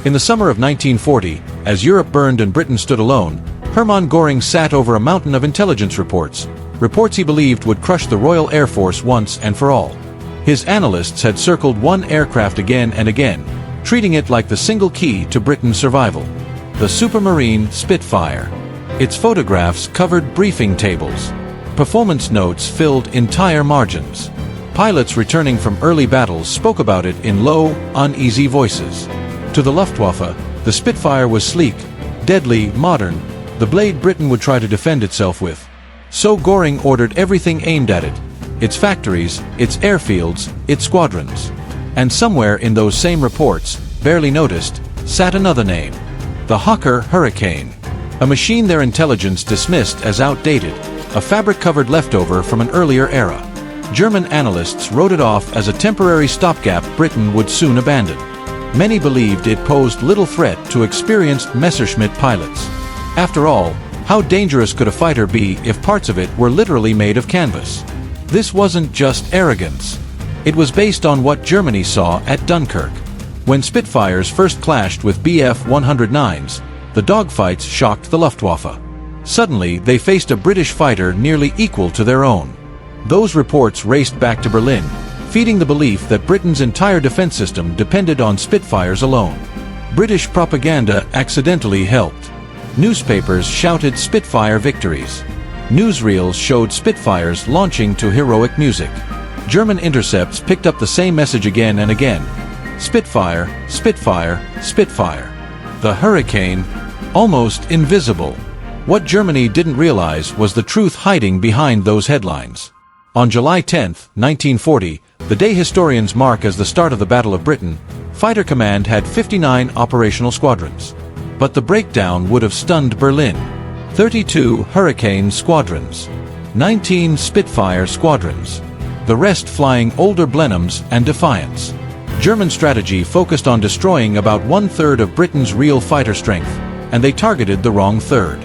In the summer of 1940, as Europe burned and Britain stood alone, Hermann Göring sat over a mountain of intelligence reports he believed would crush the Royal Air Force once and for all. His analysts had circled one aircraft again and again, treating it like the single key to Britain's survival: the supermarine Spitfire. Its photographs covered briefing tables. Performance notes filled entire margins. Pilots returning from early battles spoke about it in low, uneasy voices. To the Luftwaffe, the Spitfire was sleek, deadly, modern, the blade Britain would try to defend itself with. So Göring ordered everything aimed at it: its factories, its airfields, its squadrons. And somewhere in those same reports, barely noticed, sat another name: the Hawker Hurricane. A machine their intelligence dismissed as outdated, a fabric-covered leftover from an earlier era. German analysts wrote it off as a temporary stopgap Britain would soon abandon. Many believed it posed little threat to experienced Messerschmitt pilots. After all, how dangerous could a fighter be if parts of it were literally made of canvas? This wasn't just arrogance. It was based on what Germany saw at Dunkirk. When Spitfires first clashed with Bf 109s, the dogfights shocked the Luftwaffe. Suddenly, they faced a British fighter nearly equal to their own. Those reports raced back to Berlin, feeding the belief that Britain's entire defense system depended on Spitfires alone. British propaganda accidentally helped. Newspapers shouted Spitfire victories. Newsreels showed Spitfires launching to heroic music. German intercepts picked up the same message again and again: Spitfire, Spitfire, Spitfire. The Hurricane, almost invisible. What Germany didn't realize was the truth hiding behind those headlines. On July 10, 1940, the day historians mark as the start of the Battle of Britain, Fighter Command had 59 operational squadrons. But the breakdown would have stunned Berlin. 32 Hurricane squadrons, 19 Spitfire squadrons, the rest flying older Blenheims and Defiants. German strategy focused on destroying about one-third of Britain's real fighter strength, and they targeted the wrong third.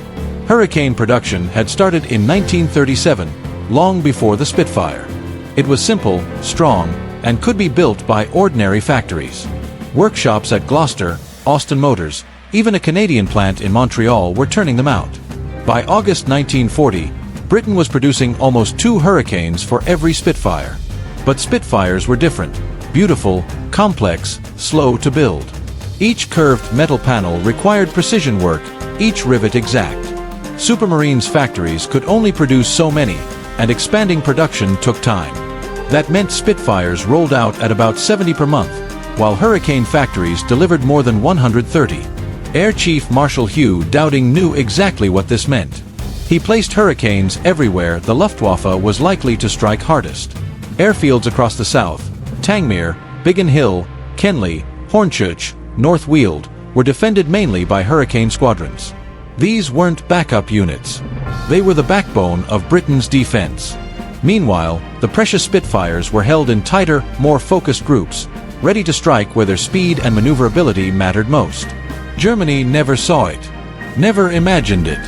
Hurricane production had started in 1937, long before the Spitfire. It was simple, strong, and could be built by ordinary factories. Workshops at Gloucester, Austin Motors, even a Canadian plant in Montreal were turning them out. By August 1940, Britain was producing almost 2 Hurricanes for every Spitfire. But Spitfires were different: beautiful, complex, slow to build. Each curved metal panel required precision work, each rivet exact. Supermarine's factories could only produce so many, and expanding production took time. That meant Spitfires rolled out at about 70 per month, while Hurricane factories delivered more than 130. Air Chief Marshal Hugh Dowding knew exactly what this meant. He placed Hurricanes everywhere the Luftwaffe was likely to strike hardest. Airfields across the south, Tangmere, Biggin Hill, Kenley, Hornchurch, North Weald, were defended mainly by Hurricane squadrons. These weren't backup units. They were the backbone of Britain's defense. Meanwhile, the precious Spitfires were held in tighter, more focused groups, ready to strike where their speed and maneuverability mattered most. Germany never saw it, never imagined it,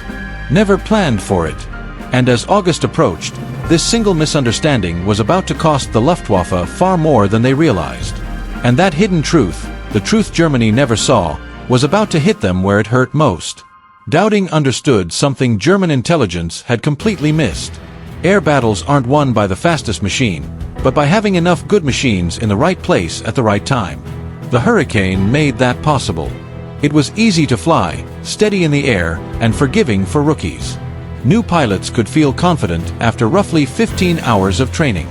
never planned for it. And as August approached, this single misunderstanding was about to cost the Luftwaffe far more than they realized. And that hidden truth, the truth Germany never saw, was about to hit them where it hurt most. Dowding understood something German intelligence had completely missed. Air battles aren't won by the fastest machine, but by having enough good machines in the right place at the right time. The Hurricane made that possible. It was easy to fly, steady in the air, and forgiving for rookies. New pilots could feel confident after roughly 15 hours of training.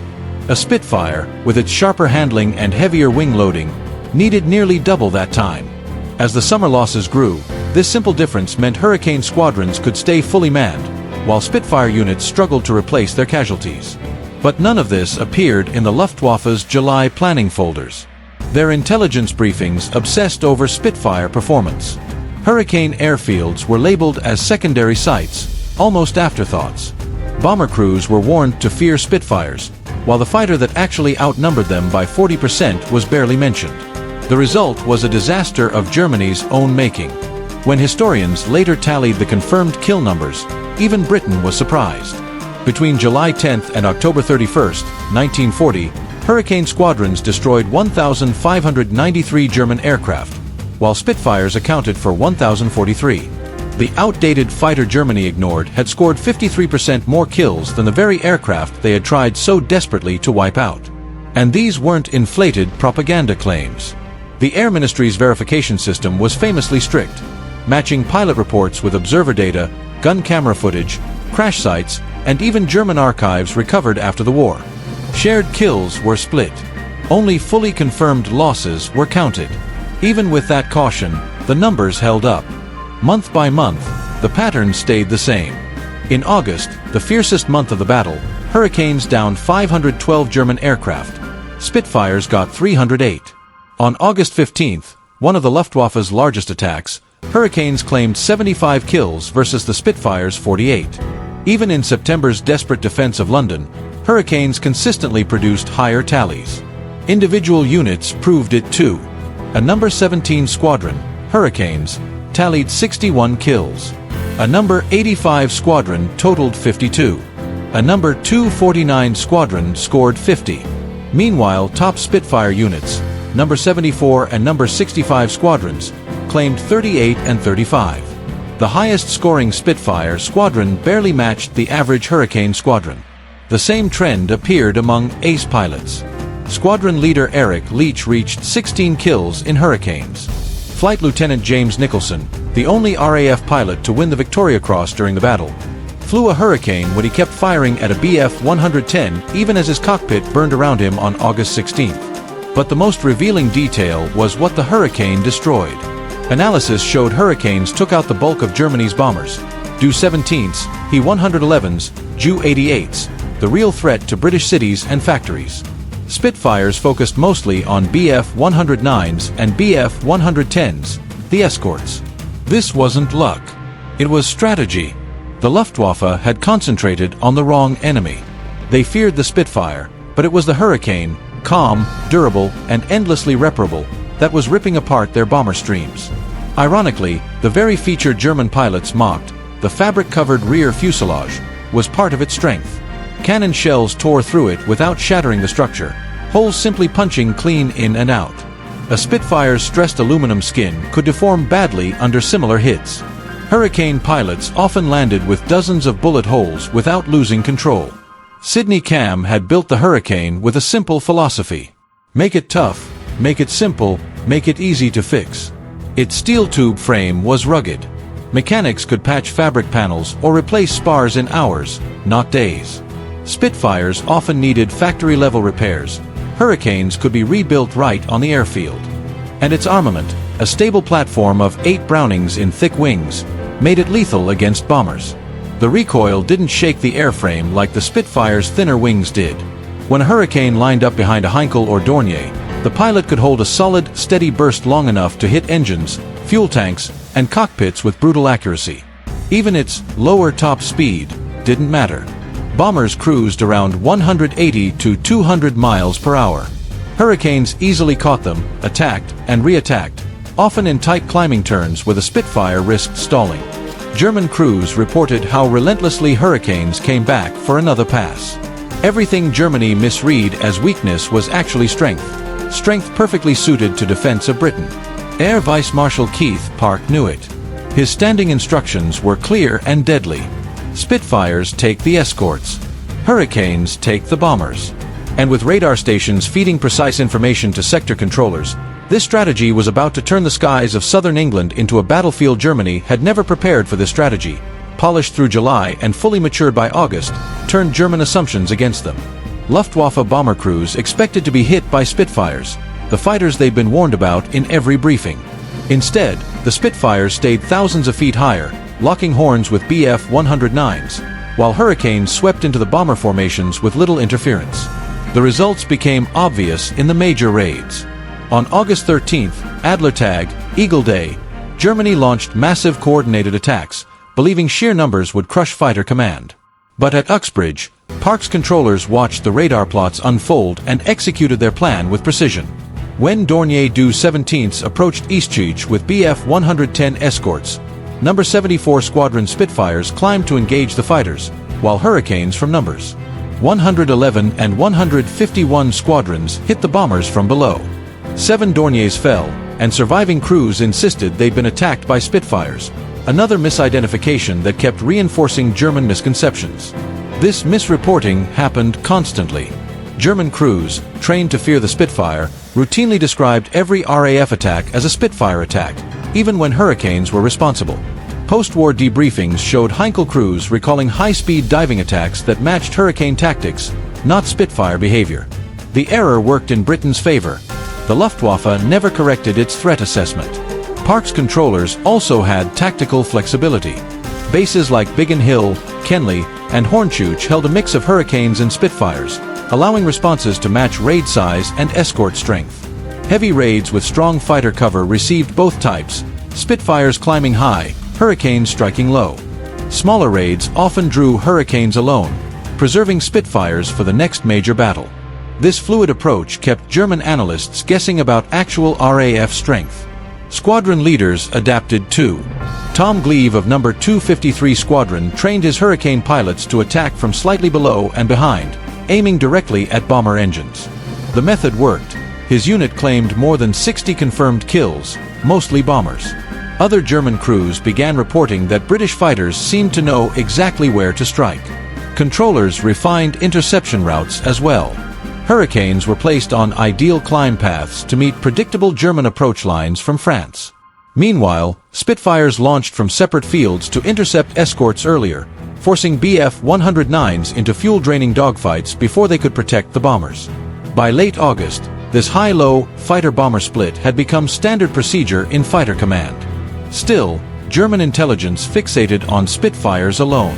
A Spitfire, with its sharper handling and heavier wing loading, needed nearly double that time. As the summer losses grew, this simple difference meant Hurricane squadrons could stay fully manned, while Spitfire units struggled to replace their casualties. But none of this appeared in the Luftwaffe's July planning folders. Their intelligence briefings obsessed over Spitfire performance. Hurricane airfields were labeled as secondary sites, almost afterthoughts. Bomber crews were warned to fear Spitfires, while the fighter that actually outnumbered them by 40% was barely mentioned. The result was a disaster of Germany's own making. When historians later tallied the confirmed kill numbers, even Britain was surprised. Between July 10th and October 31st, 1940, Hurricane squadrons destroyed 1,593 German aircraft, while Spitfires accounted for 1,043. The outdated fighter Germany ignored had scored 53% more kills than the very aircraft they had tried so desperately to wipe out. And these weren't inflated propaganda claims. The Air Ministry's verification system was famously strict, matching pilot reports with observer data, gun camera footage, crash sites, and even German archives recovered after the war. Shared kills were split. Only fully confirmed losses were counted. Even with that caution, the numbers held up. Month by month, the pattern stayed the same. In August, the fiercest month of the battle, Hurricanes downed 512 German aircraft. Spitfires got 308. On August 15th, one of the Luftwaffe's largest attacks, Hurricanes claimed 75 kills versus the Spitfires' 48. Even in September's desperate defense of London, Hurricanes consistently produced higher tallies. Individual units proved it too. A number 17 squadron, Hurricanes, tallied 61 kills. A number 85 squadron totaled 52. A number 249 squadron scored 50. Meanwhile, top Spitfire units, number 74 and number 65 squadrons, claimed 38 and 35. The highest scoring Spitfire squadron barely matched the average Hurricane squadron. The same trend appeared among ace pilots. Squadron leader Eric Leach reached 16 kills in Hurricanes. Flight Lieutenant James Nicholson, the only RAF pilot to win the Victoria Cross during the battle, flew a Hurricane when he kept firing at a Bf-110 even as his cockpit burned around him on August 16th. But the most revealing detail was what the Hurricane destroyed. Analysis showed Hurricanes took out the bulk of Germany's bombers, Do-17s, He-111s, Ju-88s, the real threat to British cities and factories. Spitfires focused mostly on Bf-109s and Bf-110s, the escorts. This wasn't luck. It was strategy. The Luftwaffe had concentrated on the wrong enemy. They feared the Spitfire, but it was the Hurricane, calm, durable, and endlessly reparable, that was ripping apart their bomber streams. Ironically, the very feature German pilots mocked, the fabric-covered rear fuselage, was part of its strength. Cannon shells tore through it without shattering the structure, holes simply punching clean in and out. A Spitfire's stressed aluminum skin could deform badly under similar hits. Hurricane pilots often landed with dozens of bullet holes without losing control. Sidney Cam had built the Hurricane with a simple philosophy. Make it tough, make it simple, make it easy to fix. Its steel tube frame was rugged. Mechanics could patch fabric panels or replace spars in hours, not days. Spitfires often needed factory-level repairs. Hurricanes could be rebuilt right on the airfield. And its armament, a stable platform of 8 Brownings in thick wings, made it lethal against bombers. The recoil didn't shake the airframe like the Spitfire's thinner wings did. When a Hurricane lined up behind a Heinkel or Dornier, the pilot could hold a solid, steady burst long enough to hit engines, fuel tanks, and cockpits with brutal accuracy. Even its lower top speed didn't matter. Bombers cruised around 180 to 200 miles per hour. Hurricanes easily caught them, attacked, and re-attacked, often in tight climbing turns where the Spitfire risked stalling. German crews reported how relentlessly Hurricanes came back for another pass. Everything Germany misread as weakness was actually strength. Strength perfectly suited to defense of Britain. Air Vice Marshal Keith Park knew it. His standing instructions were clear and deadly. Spitfires take the escorts. Hurricanes take the bombers. And with radar stations feeding precise information to sector controllers, this strategy was about to turn the skies of southern England into a battlefield Germany had never prepared for this strategy. Polished through July and fully matured by August, turned German assumptions against them. Luftwaffe bomber crews expected to be hit by Spitfires, the fighters they'd been warned about in every briefing. Instead, the Spitfires stayed thousands of feet higher, locking horns with Bf-109s, while Hurricanes swept into the bomber formations with little interference. The results became obvious in the major raids. On August 13th, Adlertag, Eagle Day, Germany launched massive coordinated attacks, believing sheer numbers would crush fighter command. But at Uxbridge, Park's controllers watched the radar plots unfold and executed their plan with precision. When Dornier Do-17s approached Eastcheach with Bf-110 escorts, No. 74 Squadron Spitfires climbed to engage the fighters, while Hurricanes from Numbers 111 and 151 squadrons hit the bombers from below. 7 Dorniers fell, and surviving crews insisted they'd been attacked by Spitfires, another misidentification that kept reinforcing German misconceptions. This misreporting happened constantly. German crews, trained to fear the Spitfire, routinely described every RAF attack as a Spitfire attack, even when Hurricanes were responsible. Post-war debriefings showed Heinkel crews recalling high-speed diving attacks that matched Hurricane tactics, not Spitfire behavior. The error worked in Britain's favor. The Luftwaffe never corrected its threat assessment. Park's controllers also had tactical flexibility. Bases like Biggin Hill, Kenley, and Hornchurch held a mix of Hurricanes and Spitfires, allowing responses to match raid size and escort strength. Heavy raids with strong fighter cover received both types, Spitfires climbing high, Hurricanes striking low. Smaller raids often drew Hurricanes alone, preserving Spitfires for the next major battle. This fluid approach kept German analysts guessing about actual RAF strength. Squadron leaders adapted too. Tom Gleave of No. 253 Squadron trained his Hurricane pilots to attack from slightly below and behind, aiming directly at bomber engines. The method worked. His unit claimed more than 60 confirmed kills, mostly bombers. Other German crews began reporting that British fighters seemed to know exactly where to strike. Controllers refined interception routes as well. Hurricanes were placed on ideal climb paths to meet predictable German approach lines from France. Meanwhile, Spitfires launched from separate fields to intercept escorts earlier, forcing Bf-109s into fuel-draining dogfights before they could protect the bombers. By late August, this high-low fighter-bomber split had become standard procedure in fighter command. Still, German intelligence fixated on Spitfires alone.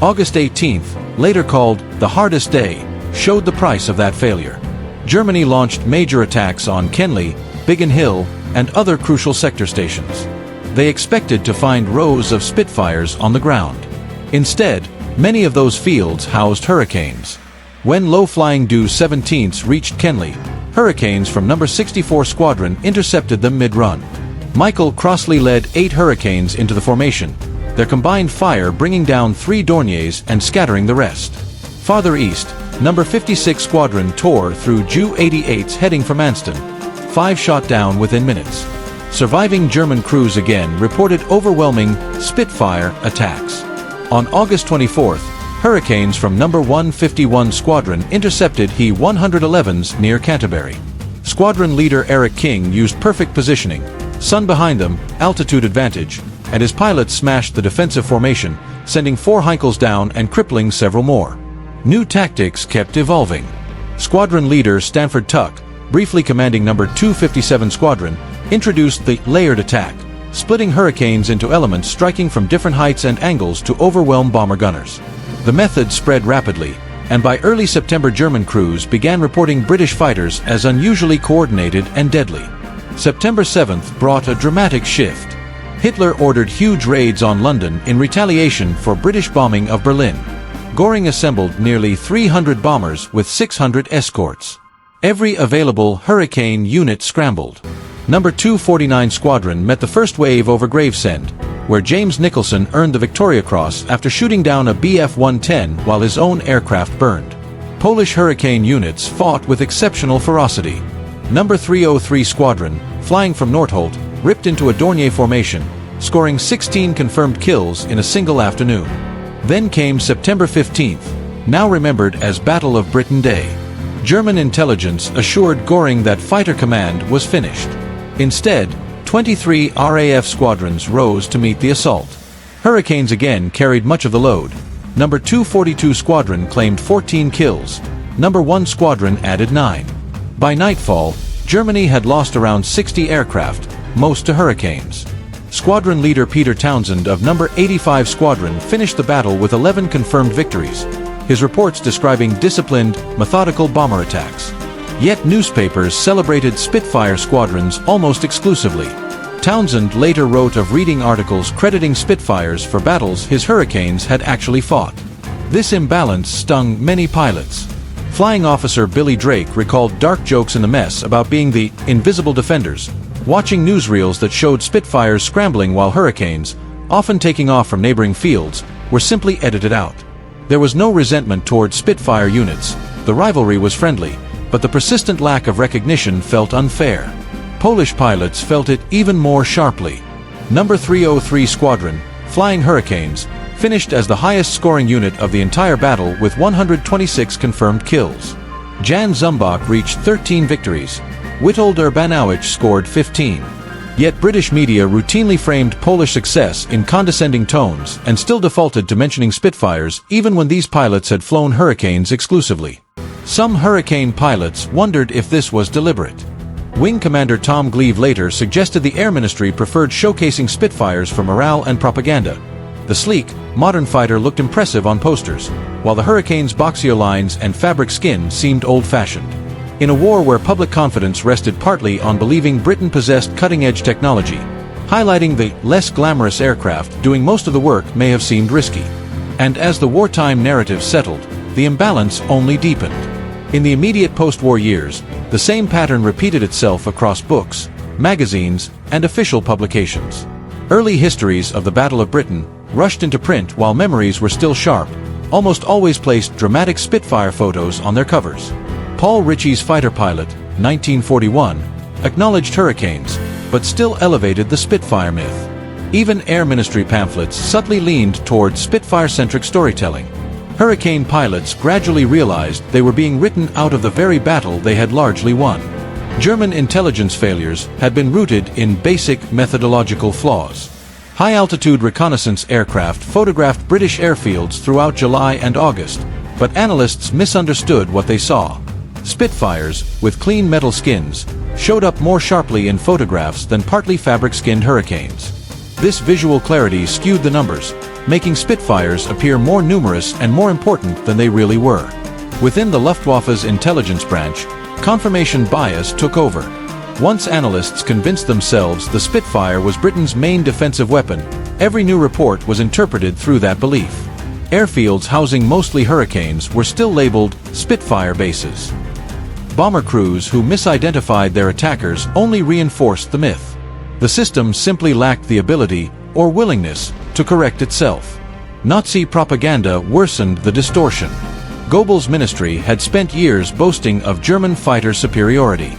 August 18th, later called the hardest day, showed the price of that failure. Germany launched major attacks on Kenley, Biggin Hill, and other crucial sector stations. They expected to find rows of Spitfires on the ground. Instead, many of those fields housed Hurricanes. When low-flying Du-17s reached Kenley, Hurricanes from No. 64 Squadron intercepted them mid-run. Michael Crossley led 8 Hurricanes into the formation, their combined fire bringing down 3 Dorniers and scattering the rest. Farther east, No. 56 Squadron tore through Ju-88s heading for Manston. 5 shot down within minutes. Surviving German crews again reported overwhelming Spitfire attacks. On August 24th, Hurricanes from No. 151 Squadron intercepted He-111s near Canterbury. Squadron leader Eric King used perfect positioning, sun behind them, altitude advantage, and his pilots smashed the defensive formation, sending 4 Heinkels down and crippling several more. New tactics kept evolving. Squadron leader Stanford Tuck, briefly commanding No. 257 Squadron, introduced the layered attack, splitting Hurricanes into elements striking from different heights and angles to overwhelm bomber gunners. The method spread rapidly, and by early September German crews began reporting British fighters as unusually coordinated and deadly. September 7th brought a dramatic shift. Hitler ordered huge raids on London in retaliation for British bombing of Berlin. Göring assembled nearly 300 bombers with 600 escorts. Every available Hurricane unit scrambled. No. 249 Squadron met the first wave over Gravesend, where James Nicholson earned the Victoria Cross after shooting down a Bf-110 while his own aircraft burned. Polish Hurricane units fought with exceptional ferocity. No. 303 Squadron, flying from Nordholt, ripped into a Dornier formation, scoring 16 confirmed kills in a single afternoon. Then came September 15th, now remembered as Battle of Britain Day. German intelligence assured Göring that fighter command was finished. Instead, 23 RAF squadrons rose to meet the assault. Hurricanes again carried much of the load. No. 242 Squadron claimed 14 kills. No. 1 Squadron added 9. By nightfall, Germany had lost around 60 aircraft, most to Hurricanes. Squadron leader Peter Townsend of No. 85 Squadron finished the battle with 11 confirmed victories, his reports describing disciplined, methodical bomber attacks. Yet newspapers celebrated Spitfire squadrons almost exclusively. Townsend later wrote of reading articles crediting Spitfires for battles his Hurricanes had actually fought. This imbalance stung many pilots. Flying officer Billy Drake recalled dark jokes in the mess about being the invisible defenders, watching newsreels that showed Spitfires scrambling while Hurricanes, often taking off from neighboring fields, were simply edited out. There was no resentment toward Spitfire units, the rivalry was friendly, but the persistent lack of recognition felt unfair. Polish pilots felt it even more sharply. Number 303 Squadron, Flying Hurricanes, finished as the highest-scoring unit of the entire battle with 126 confirmed kills. Jan Zumbach reached 13 victories. Witold Urbanowicz scored 15. Yet British media routinely framed Polish success in condescending tones and still defaulted to mentioning Spitfires even when these pilots had flown Hurricanes exclusively. Some Hurricane pilots wondered if this was deliberate. Wing Commander Tom Gleave later suggested the Air Ministry preferred showcasing Spitfires for morale and propaganda. The sleek, modern fighter looked impressive on posters, while the Hurricane's boxio lines and fabric skin seemed old-fashioned. In a war where public confidence rested partly on believing Britain possessed cutting-edge technology, highlighting the less glamorous aircraft doing most of the work may have seemed risky. And as the wartime narrative settled, the imbalance only deepened. In the immediate post-war years, the same pattern repeated itself across books, magazines, and official publications. Early histories of the Battle of Britain, rushed into print while memories were still sharp, almost always placed dramatic Spitfire photos on their covers. Paul Ritchie's fighter pilot, 1941, acknowledged Hurricanes, but still elevated the Spitfire myth. Even Air Ministry pamphlets subtly leaned toward Spitfire-centric storytelling. Hurricane pilots gradually realized they were being written out of the very battle they had largely won. German intelligence failures had been rooted in basic methodological flaws. High-altitude reconnaissance aircraft photographed British airfields throughout July and August, but analysts misunderstood what they saw. Spitfires, with clean metal skins, showed up more sharply in photographs than partly fabric-skinned Hurricanes. This visual clarity skewed the numbers, making Spitfires appear more numerous and more important than they really were. Within the Luftwaffe's intelligence branch, confirmation bias took over. Once analysts convinced themselves the Spitfire was Britain's main defensive weapon, every new report was interpreted through that belief. Airfields housing mostly Hurricanes were still labeled Spitfire bases. Bomber crews who misidentified their attackers only reinforced the myth. The system simply lacked the ability, or willingness, to correct itself. Nazi propaganda worsened the distortion. Goebbels' ministry had spent years boasting of German fighter superiority.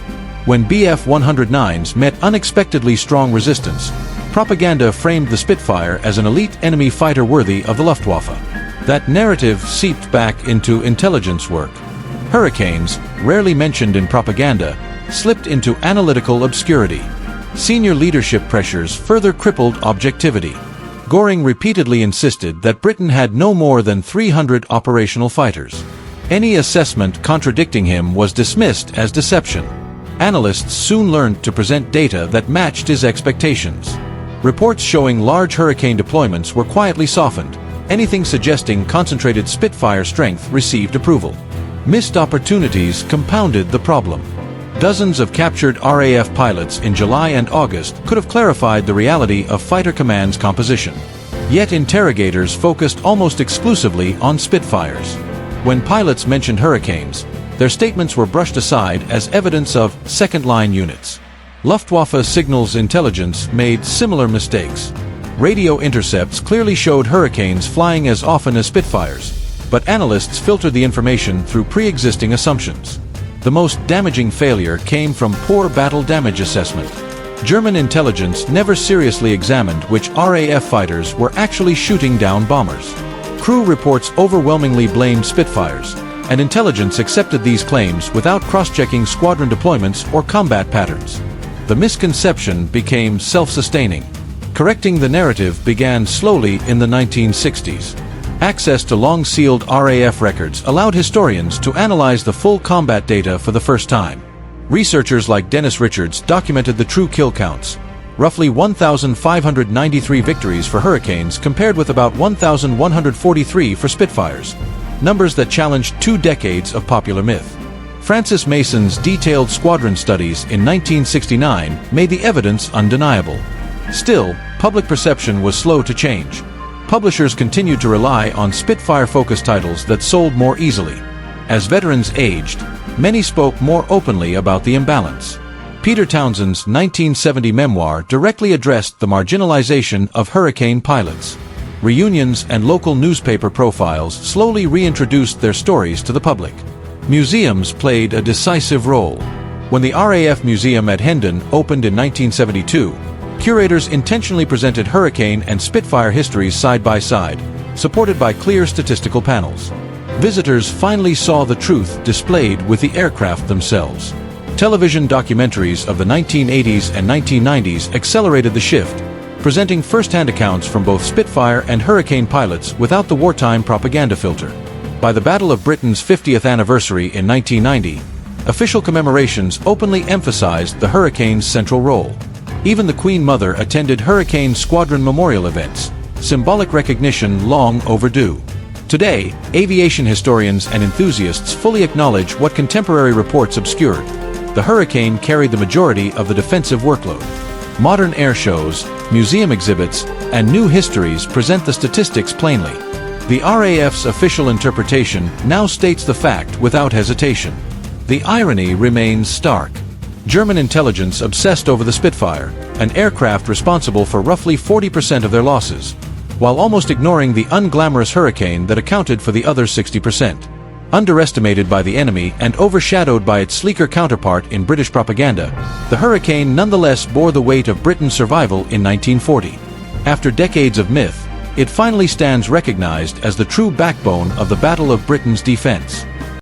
When Bf-109s met unexpectedly strong resistance, propaganda framed the Spitfire as an elite enemy fighter worthy of the Luftwaffe. That narrative seeped back into intelligence work. Hurricanes, rarely mentioned in propaganda, slipped into analytical obscurity. Senior leadership pressures further crippled objectivity. Goring repeatedly insisted that Britain had no more than 300 operational fighters. Any assessment contradicting him was dismissed as deception. Analysts soon learned to present data that matched his expectations. Reports showing large Hurricane deployments were quietly softened. Anything suggesting concentrated Spitfire strength received approval. Missed opportunities compounded the problem. Dozens of captured RAF pilots in July and August could have clarified the reality of Fighter Command's composition. Yet interrogators focused almost exclusively on Spitfires. When pilots mentioned Hurricanes, their statements were brushed aside as evidence of second-line units. Luftwaffe signals intelligence made similar mistakes. Radio intercepts clearly showed Hurricanes flying as often as Spitfires, but analysts filtered the information through pre-existing assumptions. The most damaging failure came from poor battle damage assessment. German intelligence never seriously examined which RAF fighters were actually shooting down bombers. Crew reports overwhelmingly blamed Spitfires, and intelligence accepted these claims without cross-checking squadron deployments or combat patterns. The misconception became self-sustaining. Correcting the narrative began slowly in the 1960s. Access to long-sealed RAF records allowed historians to analyze the full combat data for the first time. Researchers like Dennis Richards documented the true kill counts. Roughly 1,593 victories for Hurricanes compared with about 1,143 for Spitfires. Numbers that challenged 2 decades of popular myth. Francis Mason's detailed squadron studies in 1969 made the evidence undeniable. Still, public perception was slow to change. Publishers continued to rely on Spitfire-focused titles that sold more easily. As veterans aged, many spoke more openly about the imbalance. Peter Townsend's 1970 memoir directly addressed the marginalization of Hurricane pilots. Reunions and local newspaper profiles slowly reintroduced their stories to the public. Museums played a decisive role. When the RAF Museum at Hendon opened in 1972, curators intentionally presented Hurricane and Spitfire histories side by side, supported by clear statistical panels. Visitors finally saw the truth displayed with the aircraft themselves. Television documentaries of the 1980s and 1990s accelerated the shift, presenting first-hand accounts from both Spitfire and Hurricane pilots without the wartime propaganda filter. By the Battle of Britain's 50th anniversary in 1990, official commemorations openly emphasized the Hurricane's central role. Even the Queen Mother attended Hurricane Squadron memorial events, symbolic recognition long overdue. Today, aviation historians and enthusiasts fully acknowledge what contemporary reports obscured. The Hurricane carried the majority of the defensive workload. Modern air shows, museum exhibits, and new histories present the statistics plainly. The RAF's official interpretation now states the fact without hesitation. The irony remains stark. German intelligence obsessed over the Spitfire, an aircraft responsible for roughly 40% of their losses, while almost ignoring the unglamorous Hurricane that accounted for the other 60%. Underestimated by the enemy and overshadowed by its sleeker counterpart in British propaganda, the Hurricane nonetheless bore the weight of Britain's survival in 1940. After decades of myth, it finally stands recognized as the true backbone of the Battle of Britain's defense.